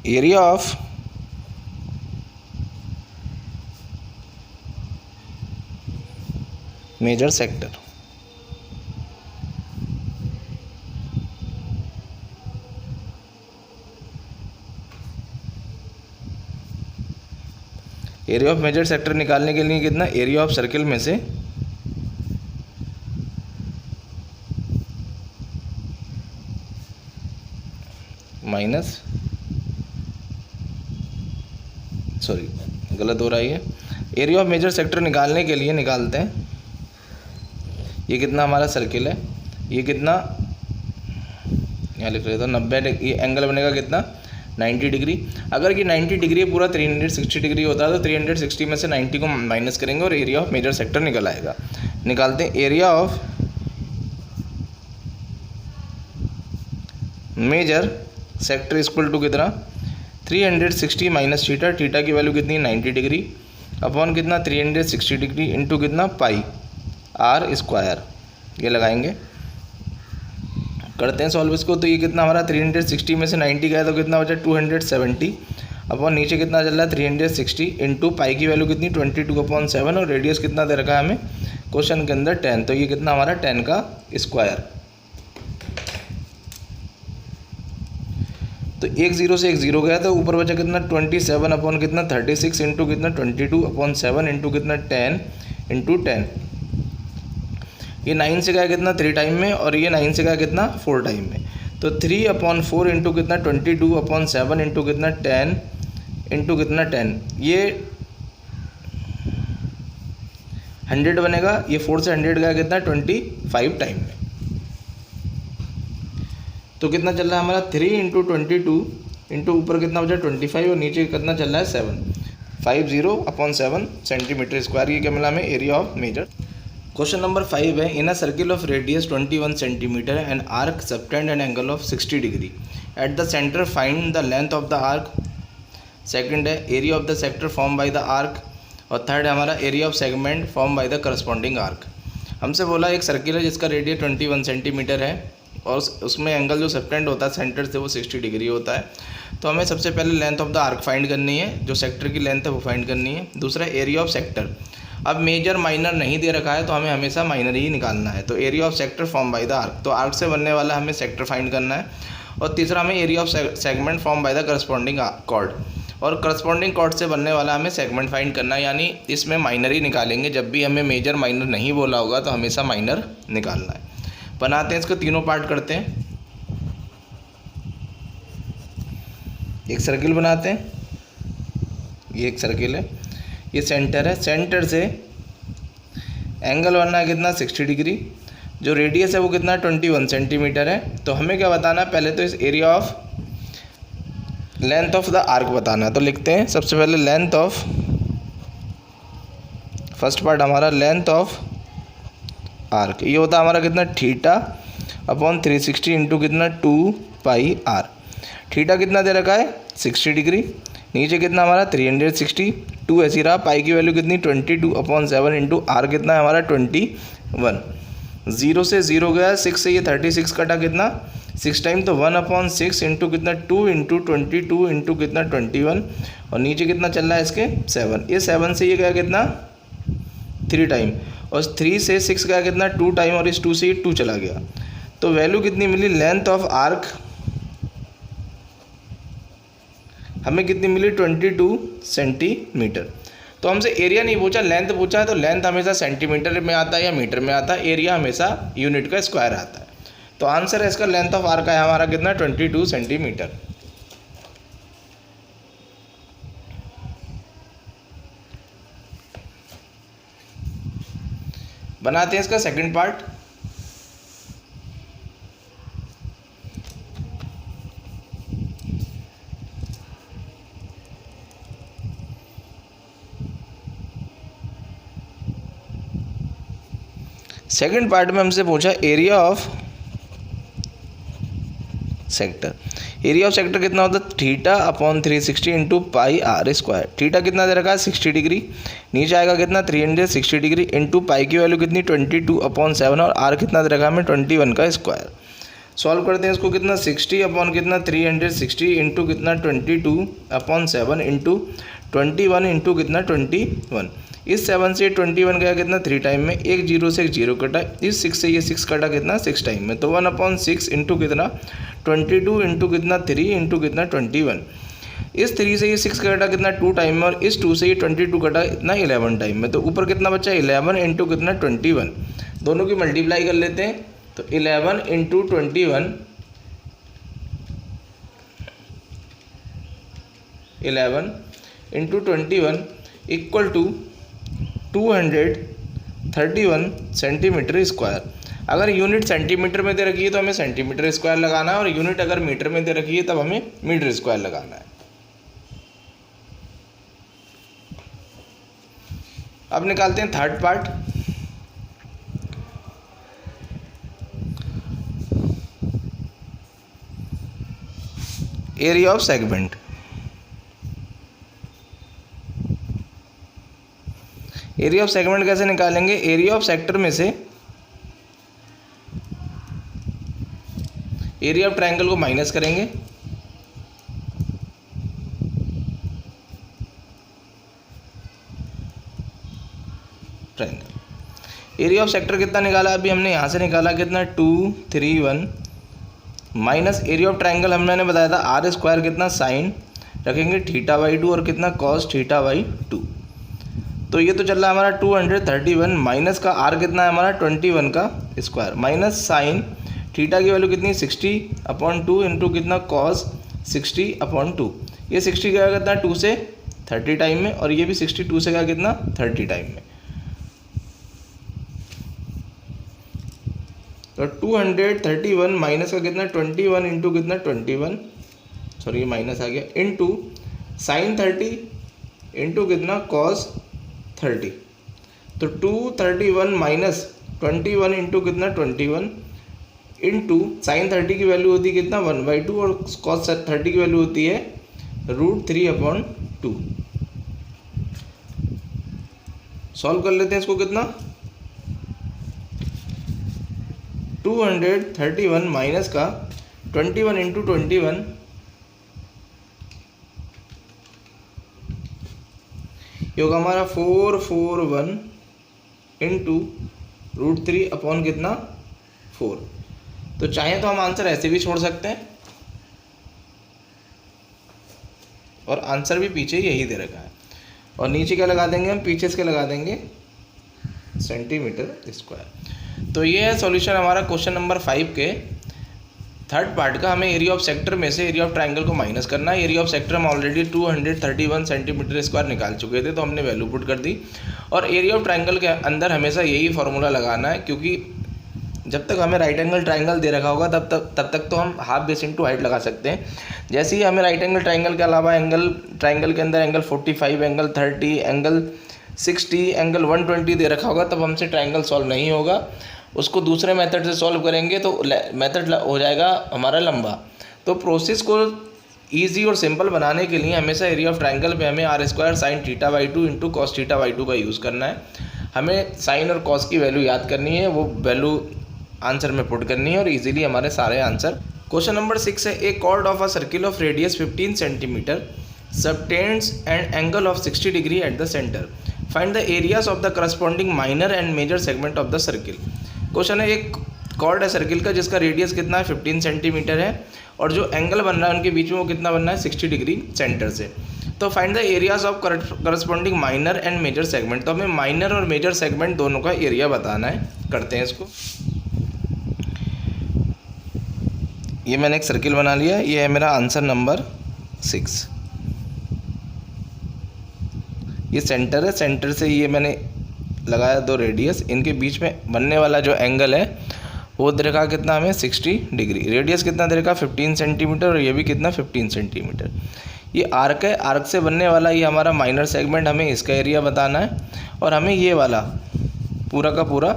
Area of major sector, area of major sector निकालने के लिए कितना, एरिया ऑफ सर्किल में से माइनस, सॉरी गलत हो रहा है ये, एरिया ऑफ मेजर सेक्टर निकालने के लिए निकालते हैं। ये कितना हमारा सर्किल है, ये कितना यहाँ लिख रहे थे 90, ये एंगल बनेगा कितना 90 डिग्री। अगर ये 90 डिग्री पूरा 360 डिग्री होता है तो 360 में से 90 को माइनस करेंगे और एरिया ऑफ मेजर सेक्टर निकल आएगा। निकालते हैं area of major sector equal to कितना 360 माइनस थीटा, थीटा की वैल्यू कितनी 90 डिग्री अपॉन कितना 360 डिग्री इंटू कितना पाई आर स्क्वायर। ये लगाएंगे, करते हैं सॉल्व इसको। तो ये कितना हमारा 360 में से 90 गया तो कितना बचा 270 अपॉन नीचे कितना चल रहा है 360 इंटू पाई की वैल्यू कितनी 22/7 और रेडियस कितना दे रखा है हमें क्वेश्चन के अंदर 10। तो ये कितना हमारा 10 का स्क्वायर। तो एक जीरो से एक जीरो गया तो ऊपर बचा कितना 27 अपॉन कितना 36 इंटू कितना 22/7 इंटू कितना 10 इंटू 10। ये 9 से गया कितना 3 टाइम में और ये 9 से गया कितना 4 टाइम में। तो 3/4 इंटू कितना 22/7 इंटू कितना 10 इंटू कितना 10, ये 100 बनेगा। ये 4 से 100 गया कितना 25 टाइम में। तो कितना चल रहा है हमारा 3 इंटू 22 इंटू ऊपर कितना बचा 25 और नीचे कितना चल रहा है 7, 50/7 सेंटीमीटर स्क्वायर। ये क्या मिला हमें area of major. Question number 5 है, in a circle of radius 21 centimetre and arc subtend an angle of 60 degree at the centre find the length of the arc. Second है area of the sector form by the arc. और third है हमारा area of segment form by the corresponding arc. हमसे बोला एक circle है जिसका radius 21 centimetre है और उसमें एंगल जो सबटेंड होता है सेंटर से वो 60 डिग्री होता है। तो हमें सबसे पहले length of the arc find करनी है, जो सेक्टर की लेंथ है वो फाइंड करनी है। दूसरा एरिया ऑफ सेक्टर। अब मेजर माइनर नहीं दे रखा है तो हमें हमेशा माइनर ही निकालना है। तो area of sector form by the arc, तो आर्क से बनने वाला हमें सेक्टर फाइंड करना है। और तीसरा हमें area of segment form by the corresponding chord, और करस्पॉन्डिंग कॉर्ड से बनने वाला हमें सेगमेंट फाइंड करना है। यानी इसमें माइनर ही निकालेंगे, जब भी हमें मेजर माइनर नहीं बोला होगा तो हमेशा माइनर निकालना है। बनाते हैं इसको, तीनों पार्ट करते हैं। एक सर्किल बनाते हैं, ये एक सर्किल है, ये सेंटर है, सेंटर से एंगल बनना है कितना 60 डिग्री। जो रेडियस है वो कितना 21 सेंटीमीटर है। तो हमें क्या बताना है, पहले तो इस area of length of the arc बताना है। तो लिखते हैं सबसे पहले लेंथ ऑफ, फर्स्ट पार्ट हमारा लेंथ ऑफ आर्क, ये होता है हमारा कितना थीटा अपॉन 360 इंटू कितना 2 पाई आर। थीटा कितना दे रखा है 60 डिग्री, नीचे कितना हमारा 360, 2 ऐसी रहा, पाई की वैल्यू कितनी 22/7 इंटू आर कितना है हमारा 21। 0 से 0 गया, 6 से ये 36 कटा कितना 6 टाइम, तो 1/6 इंटू कितना 2 इंटू 22 इंटू कितना 21 और नीचे कितना चल रहा है इसके 7। ये 7 से ये गया कितना 3 टाइम और 3 से 6 गया कितना 2 टाइम और इस 2 से ये 2 चला गया। तो वैल्यू कितनी मिली लेंथ ऑफ आर्क हमें कितनी मिली 22 सेंटीमीटर। तो हमसे एरिया नहीं पूछा, लेंथ पूछा है, तो लेंथ हमेशा सेंटीमीटर में आता है या मीटर में आता है, एरिया हमेशा यूनिट का स्क्वायर आता है। तो आंसर है इसका लेंथ ऑफ आर्क है हमारा कितना 22 सेंटीमीटर। बनाते हैं इसका सेकंड पार्ट। सेकंड पार्ट में हमसे पूछा area of sector. Area of sector कितना होता है theta upon 360 into pi are square. Theta कितना दे रखा है 60 डिग्री, नीचे आएगा कितना 360 डिग्री, इंटू पाई की वैल्यू कितनी 22/7 और आर कितना दे रखा है हमें 21 का स्क्वायर। सॉल्व करते हैं इसको, कितना 60 अपॉन कितना 360 इंटू कितना 22/7 इंटू 21 इंटू कितना 21। इस 7 से 21 गया कितना 3 टाइम में, एक जीरो से एक जीरो कटा, इस 6 से ये 6 कटा कितना 6 टाइम में, तो 1/6 इंटू कितना 22 इंटू कितना 3 इंटू कितना 21। इस 3 से ये 6 कटा कितना 2 टाइम में, और इस 2 से ये 22 कटा इतना 11 टाइम में, तो ऊपर कितना बचा 11 इंटू कितना 21। दोनों की मल्टीप्लाई कर लेते हैं, तो 11 into 21 11 into 21 equal to 231 centimetre square. अगर यूनिट सेंटीमीटर में दे रखी है तो हमें सेंटीमीटर स्क्वायर लगाना है, और यूनिट अगर मीटर में दे रखी है तब हमें मीटर स्क्वायर लगाना है। अब निकालते हैं third part. Area of segment. Area of segment कैसे निकालेंगे, एरिया ऑफ सेक्टर में से एरिया ऑफ ट्रायंगल को माइनस करेंगे, ट्रायंगल। एरिया ऑफ सेक्टर कितना निकाला अभी हमने, यहाँ से निकाला कितना 231 माइनस एरिया ऑफ ट्रायंगल हमने बताया था आर स्क्वायर कितना साइन रखेंगे θ/2 और कितना कॉस θ/2। तो ये तो चल रहा है हमारा 231 माइनस का आर कितना है हमारा 21 का स्क्वायर, माइनस साइन थीटा की वैल्यू कितनी 60/2 इंटू कितना कॉस 60/2। ये 60 गया कितना 2 से 30 टाइम में, और ये भी 62 से गया कितना 30 टाइम में। तो 231 माइनस का कितना 21 इंटू कितना 21, सॉरी ये माइनस आ गया, इंटू साइन 30 इंटू कितना कॉस 30। तो 231 माइनस 21 इंटू कितना 21 इंटू साइन 30 की वैल्यू होती है कितना 1/2 और कॉस 30 की वैल्यू होती है √3/2। सॉल्व कर लेते हैं इसको, कितना 231 माइनस का 21 इंटू 21 ये होगा हमारा 441 इंटू √3 कितना 4। तो चाहे तो हम आंसर ऐसे भी छोड़ सकते हैं, और आंसर भी पीछे यही दे रखा है, और नीचे क्या लगा देंगे हम, पीछे इसके लगा देंगे सेंटीमीटर स्क्वायर। तो ये है सॉल्यूशन हमारा क्वेश्चन नंबर 5 के थर्ड पार्ट का। हमें एरिया ऑफ सेक्टर में से एरिया ऑफ ट्रायंगल को माइनस करना है। एरिया ऑफ सेक्टर हम ऑलरेडी 231 सेंटीमीटर स्क्वायर निकाल चुके थे, तो हमने वैल्यू पुट कर दी। और एरिया ऑफ ट्रायंगल के अंदर हमेशा यही फार्मूला लगाना है, क्योंकि जब तक हमें राइट एंगल ट्रायंगल दे रखा होगा तब तक तो हम हाफ बेस इंटू हाइट लगा सकते हैं। जैसे ही हमें राइट एंगल ट्रायंगल के अलावा एंगल ट्रायंगल के अंदर एंगल 45, एंगल 30, एंगल 60, एंगल 120 दे रखा होगा, तब हमसे ट्रायंगल सॉल्व नहीं होगा। उसको दूसरे मेथड से सॉल्व करेंगे तो मेथड हो जाएगा हमारा लंबा। तो प्रोसेस को ईजी और सिंपल बनाने के लिए हमेशा एरिया ऑफ ट्रायंगल पे हमें r² साइन θ/2 इंटू कॉस θ/2 का यूज़ करना है। हमें साइन और कॉस की वैल्यू याद करनी है, वो वैल्यू आंसर में पुट करनी है, और इजीली हमारे सारे आंसर। क्वेश्चन नंबर 6 है, a chord of a circle of radius 15 centimetre subtends and angle of 60 degree at the centre. Find the areas of the corresponding minor and major segment of the circle. Question है, एक cord है circle का जिसका radius कितना है 15 centimetre है, और जो एंगल बन रहा है उनके बीच में वो कितना बनना है 60 डिग्री सेंटर से। तो find the areas of corresponding minor and major segment. तो हमें माइनर और मेजर सेगमेंट दोनों का एरिया बताना है। करते हैं इसको। ये मैंने एक सर्किल बना लिया, ये है मेरा आंसर नंबर 6। ये सेंटर है, सेंटर से ये मैंने लगाया 2 रेडियस, इनके बीच में बनने वाला जो एंगल है वो दे रखा कितना हमें 60 डिग्री। रेडियस कितना दे रखा 15 सेंटीमीटर और ये भी कितना 15 सेंटीमीटर। ये आर्क है, आर्क से बनने वाला ये हमारा माइनर सेगमेंट, हमें इसका एरिया बताना है और हमें ये वाला पूरा का पूरा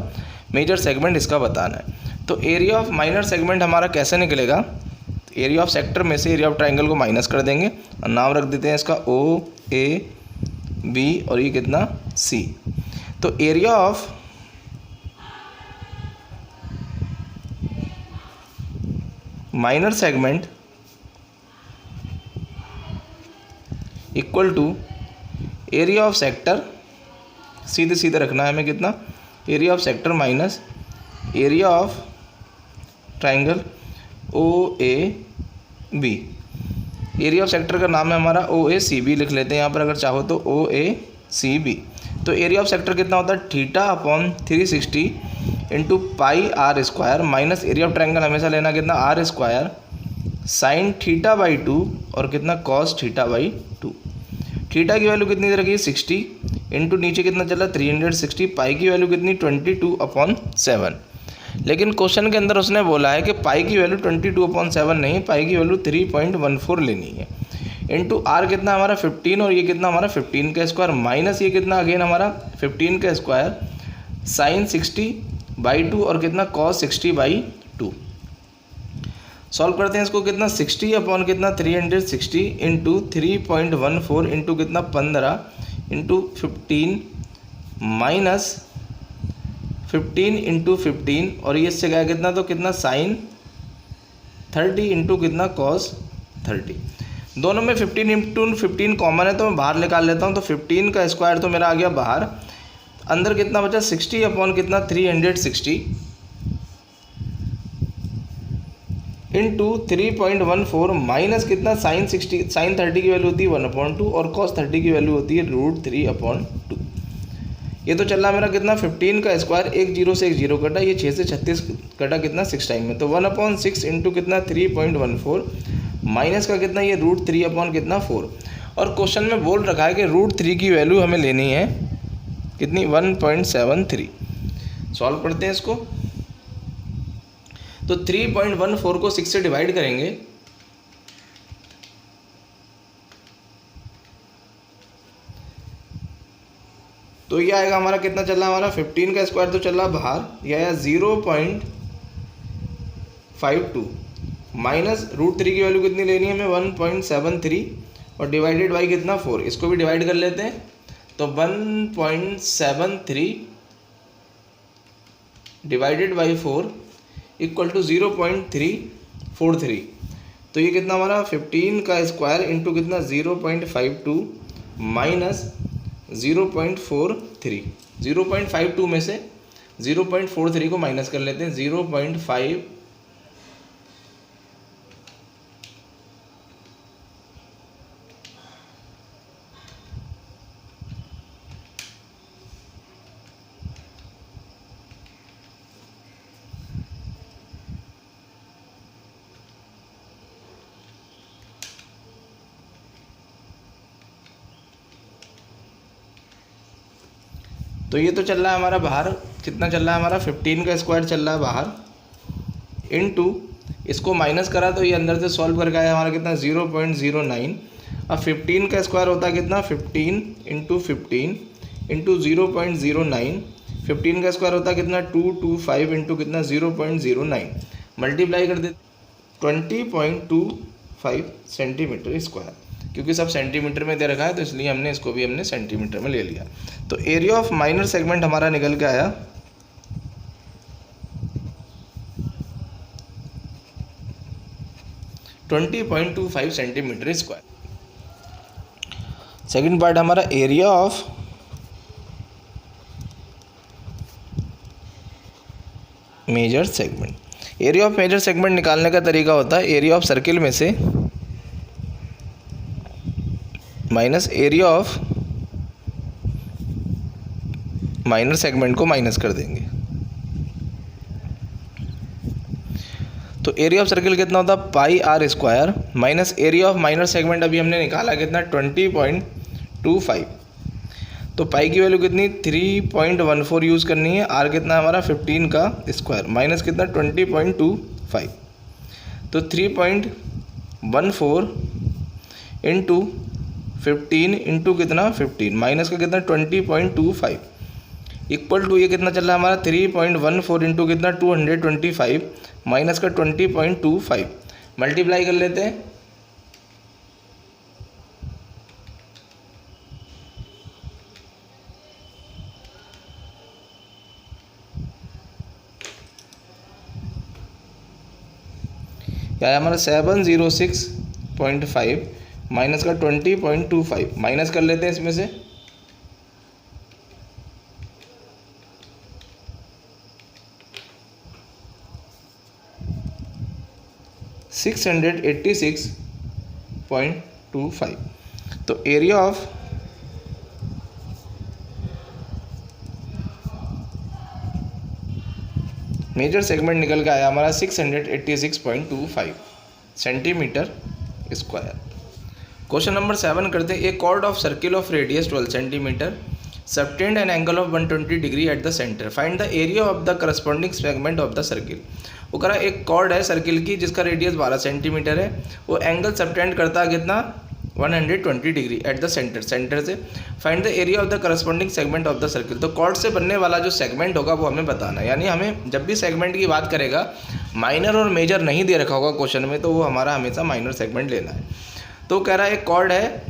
मेजर सेगमेंट इसका बताना है। तो एरिया ऑफ माइनर सेगमेंट हमारा कैसे निकलेगा, एरिया ऑफ सेक्टर में से एरिया ऑफ ट्राइंगल को माइनस कर देंगे और नाम रख देते हैं इसका ओ ए बी और ये कितना सी। तो area of minor segment equal to area of sector, सीधे सीधे रखना है हमें कितना, area of sector minus area of triangle O A B. Area of sector का नाम है हमारा ओ ए सी बी, लिख लेते हैं यहाँ पर अगर चाहो तो ओ ए सी बी। तो एरिया ऑफ सेक्टर कितना होता है theta upon 360 into pi are square minus area of triangle हमेशा लेना कितना r square sine theta by 2 और कितना कॉस थीटा बाई 2। थीटा की वैल्यू कितनी रखी 60 इंटू नीचे कितना चला 360, पाई की वैल्यू कितनी 22/7। लेकिन क्वेश्चन के अंदर उसने बोला है कि पाई की वैल्यू 22/7 नहीं, पाई की वैल्यू 3.14 लेनी है। इंटू आर कितना हमारा 15 और ये कितना हमारा 15 का स्क्वायर माइनस ये कितना अगेन हमारा 15 का स्क्वायर साइन 60/2 और कितना कॉस 60/2। सॉल्व करते हैं इसको, कितना 60 अपॉन कितना 360 इंटू 3.14 इंटू कितना 15 इंटू 15 माइनस 15 इंटू 15 और ये इससे गया कितना तो कितना साइन 30 इंटू कितना कॉस 30। दोनों में 15 इंटू 15 कॉमन है तो मैं बाहर निकाल लेता हूँ। तो 15 का स्क्वायर तो मेरा आ गया बाहर, अंदर कितना बचा 60 अपॉन कितना 360 इंटू 3.14 माइनस कितना साइन 30 की वैल्यू होती है 1/2 और कॉस 30 की वैल्यू होती है √3/2। ये तो चल रहा मेरा कितना 15 का स्क्वायर, एक जीरो से एक जीरो कटा, ये 6 से 36 कटा कितना 6 टाइम में, तो 1/6 इंटू कितना 3.14 माइनस का कितना ये √3 अपॉन कितना 4। और क्वेश्चन में बोल रखा है कि √3 की वैल्यू हमें लेनी है कितनी 1.73। सॉल्व करते हैं इसको। तो 3.14 को 6 से डिवाइड करेंगे तो ये आएगा हमारा कितना चल रहा है हमारा 15 का स्क्वायर तो चल रहा बाहर, यह आया 0.52 माइनस √3 की वैल्यू कितनी लेनी है हमें 1.73 और डिवाइडेड बाई कितना 4। इसको भी डिवाइड कर लेते हैं तो 1.73 डिवाइडेड बाई 4 इक्वल टू 0.343। तो ये कितना हमारा 15 का स्क्वायर इंटू कितना 0.52 माइनस 0.43। 0.52 में से 0.43 को माइनस कर लेते हैं 0.5 तो ये तो चल रहा है हमारा बाहर, कितना चल रहा है हमारा 15 का स्क्वायर चल रहा है बाहर इनटू इसको माइनस करा तो ये अंदर से सॉल्व करके आया हमारा कितना 0.09। अब 15 का स्क्वायर होता है कितना 15 इंटू 15 इंटू 0.09। 15 का स्क्वायर होता है कितना 225 इंटू कितना 0.09 मल्टीप्लाई कर देते 20.25 सेंटीमीटर स्क्वायर, क्योंकि सब सेंटीमीटर में दे रखा है तो इसलिए हमने इसको भी हमने सेंटीमीटर में ले लिया। तो एरिया ऑफ माइनर सेगमेंट हमारा निकल के आया 20.25 सेंटीमीटर स्क्वायर। सेकंड पार्ट हमारा area of major segment. Area of major segment निकालने का तरीका होता है एरिया ऑफ सर्किल में से minus area of minor segment को माइनस कर देंगे। तो एरिया ऑफ सर्किल कितना होता है pi are square minus area of minor segment अभी हमने निकाला कितना 20.25। तो पाई की वैल्यू कितनी 3.14 यूज़ करनी है। आर कितना हमारा 15 का स्क्वायर माइनस कितना 20.25। तो 3.14 इंटू 15 इंटू कितना 15 माइनस का कितना 20.25 इक्वल टू ये कितना चल रहा है हमारा 3.14 इंटू कितना 225 माइनस का 20.25 मल्टीप्लाई कर लेते हैं। क्या है हमारा 706.5 माइनस का 20.25 माइनस कर लेते हैं इसमें से। $686.25। तो एरिया ऑफ मेजर सेगमेंट निकल के आया हमारा 686.25 सेंटीमीटर स्क्वायर। क्वेश्चन नंबर 7 करते हैं। A chord of circle of radius 12 centimetre subtend an angle of 120 degree at the centre find the area of the corresponding segment of the circle. वो करा एक cord है सर्किल की जिसका radius 12 centimetre है, वो एंगल सबटेंड करता है कितना 120 degree at the centre, centre से find the area of the corresponding segment of the circle. तो कॉर्ड से बनने वाला जो सेगमेंट होगा वो हमें बताना है, यानी हमें जब भी सेगमेंट की बात करेगा माइनर और मेजर नहीं दे रखा होगा क्वेश्चन में, तो वो हमारा हमेशा माइनर सेगमेंट लेना है। तो कह रहा है एक कॉर्ड है,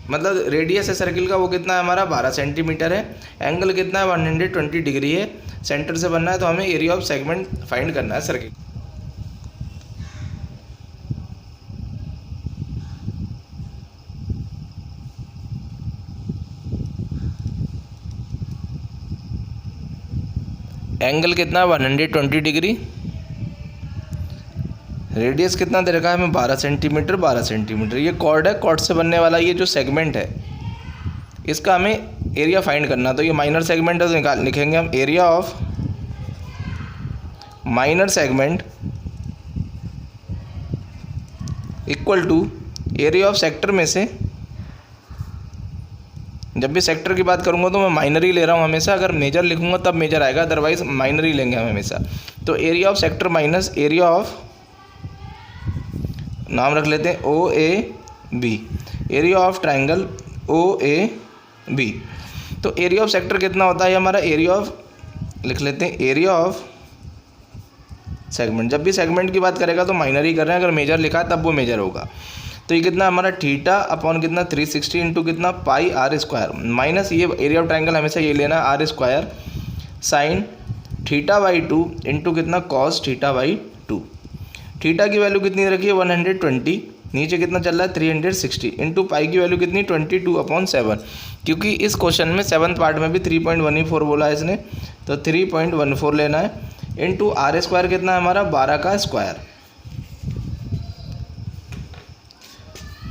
मतलब रेडियस है सर्किल का वो कितना है हमारा 12 सेंटीमीटर है, एंगल कितना है 120 डिग्री है, सेंटर से बनना है, तो हमें एरिया ऑफ सेगमेंट फाइंड करना है सर्किल। एंगल कितना 120 डिग्री, रेडियस कितना दे रखा है हमें 12 सेंटीमीटर 12 सेंटीमीटर। ये कॉर्ड है, कॉर्ड से बनने वाला ये जो सेगमेंट है इसका हमें एरिया फाइंड करना। तो ये माइनर सेगमेंट है तो निकाल लिखेंगे हम area of minor segment equal to area of sector में से, जब भी सेक्टर की बात करूंगा तो मैं माइनर ही ले रहा हूँ हमेशा, अगर मेजर लिखूंगा तब मेजर आएगा, अदरवाइज माइनर ही लेंगे हम हमेशा। तो area of sector minus area of, नाम रख लेते हैं O A B, area of triangle O A B. तो एरिया ऑफ सेक्टर कितना होता है हमारा, एरिया ऑफ लिख लेते हैं एरिया ऑफ सेगमेंट। जब भी सेगमेंट की बात करेगा तो माइनर ही कर रहे हैं, अगर मेजर लिखा है तब वो मेजर होगा। तो ये कितना हमारा थीटा अपॉन कितना 360 इंटू कितना पाई आर स्क्वायर माइनस ये एरिया ऑफ ट्राइंगल हमेशा ये लेना r square sine theta by 2 into कितना कॉस थीटा बाई 2। थीटा की वैल्यू कितनी रखी है 120, नीचे कितना चल रहा है 360 इंटू पाई की वैल्यू कितनी 22/7, क्योंकि इस क्वेश्चन में 7th पार्ट में भी 3.14 बोला है इसने, तो 3.14 लेना है इंटू आर स्क्वायर कितना है हमारा 12 का स्क्वायर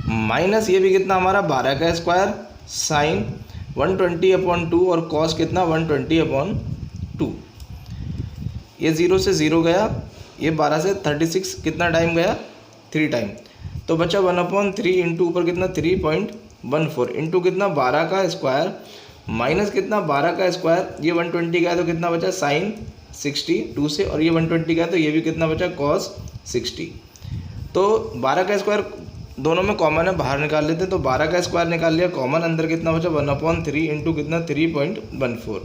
माइनस ये भी कितना हमारा 12 का स्क्वायर साइन 120/2 और कॉस कितना 120/2। ये 0 से 0 गया, ये 12 से 36 कितना टाइम गया 3 टाइम, तो बचा 1/3 इंटू ऊपर कितना 3.14 इंटू कितना 12 का स्क्वायर माइनस कितना 12 का स्क्वायर, ये 120 का है तो कितना बचा साइन 60 2 से, और ये 120 का है तो ये भी कितना बचा कॉस 60। तो 12 का स्क्वायर दोनों में कॉमन है, बाहर निकाल लेते हैं, तो 12 का स्क्वायर निकाल लिया कॉमन, अंदर कितना बचा 1/3 इंटू कितना 3.14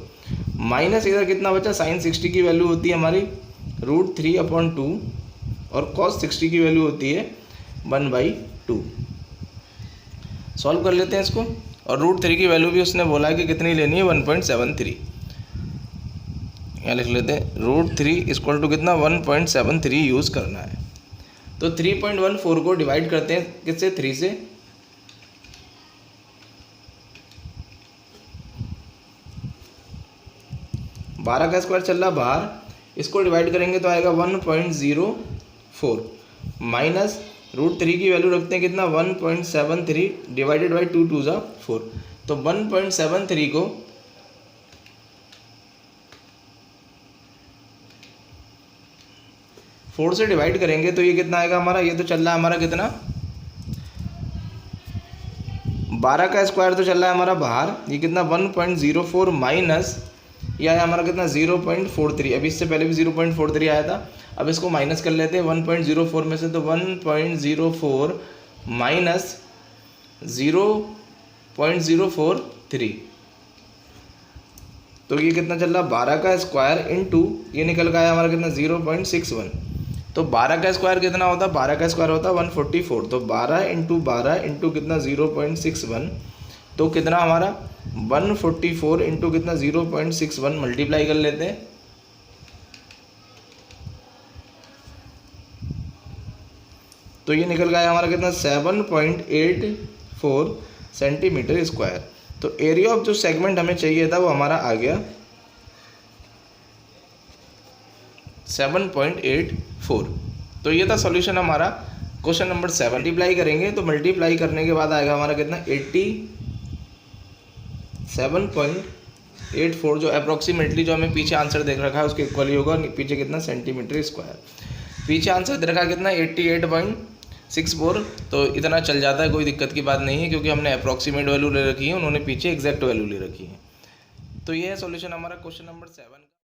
माइनस इधर कितना बचा साइन 60 की वैल्यू होती है हमारी √3/2 और कॉस 60 की वैल्यू होती है 1/2। सॉल्व कर लेते हैं इसको, और √3 की वैल्यू भी उसने बोला है कि कितनी लेनी है 1.73, यहाँ लिख लेते हैं √3 इक्वल टू कितना 1.73 यूज़ करना है। तो 3.14 को डिवाइड करते हैं किससे 3 से, बारह का स्क्वायर चल रहा बाहर, इसको डिवाइड करेंगे तो आएगा 1.04 माइनस √3 की वैल्यू रखते हैं कितना 1.73 डिवाइडेड बाई 2 2 4। तो 1.73 को 4 से डिवाइड करेंगे तो ये कितना आएगा हमारा, ये तो चल रहा है हमारा कितना 12 का स्क्वायर तो चल रहा है हमारा बाहर, ये कितना 1.04 माइनस ये आया हमारा कितना 0.43। अभी इससे पहले भी 0.43 आया था, अब इसको माइनस कर लेते हैं 1.04 में से। तो 1.04 माइनस 0.043, तो ये कितना चल रहा 12 का स्क्वायर इंटू ये निकल का आया हमारा कितना 0.61। तो 12 का स्क्वायर कितना होता है, 12 का स्क्वायर होता है 144। तो 12 इंटू 12 इंटू कितना 0.61, तो कितना हमारा 144 इंटू कितना 0.61 मल्टीप्लाई कर लेते हैं। तो ये निकल गया हमारा कितना 7.84 सेंटीमीटर स्क्वायर। तो एरिया ऑफ जो सेगमेंट हमें चाहिए था वो हमारा आ गया 7.84। तो ये था सॉल्यूशन हमारा क्वेश्चन नंबर 7। मल्टीप्लाई करेंगे तो मल्टीप्लाई करने के बाद आएगा हमारा कितना 87.84, जो अप्रोक्सीमेटली जो हमें पीछे आंसर देख रखा है उसके इक्वल ही होगा। पीछे कितना सेंटीमीटर स्क्वायर, पीछे आंसर दे रखा कितना 88.64। तो इतना चल जाता है, कोई दिक्कत की बात नहीं है, क्योंकि हमने अप्रोक्सीमेट वैल्यू ले रखी है, उन्होंने पीछे एग्जैक्ट वैल्यू ले रखी है। तो ये है सॉल्यूशन हमारा क्वेश्चन नंबर 7।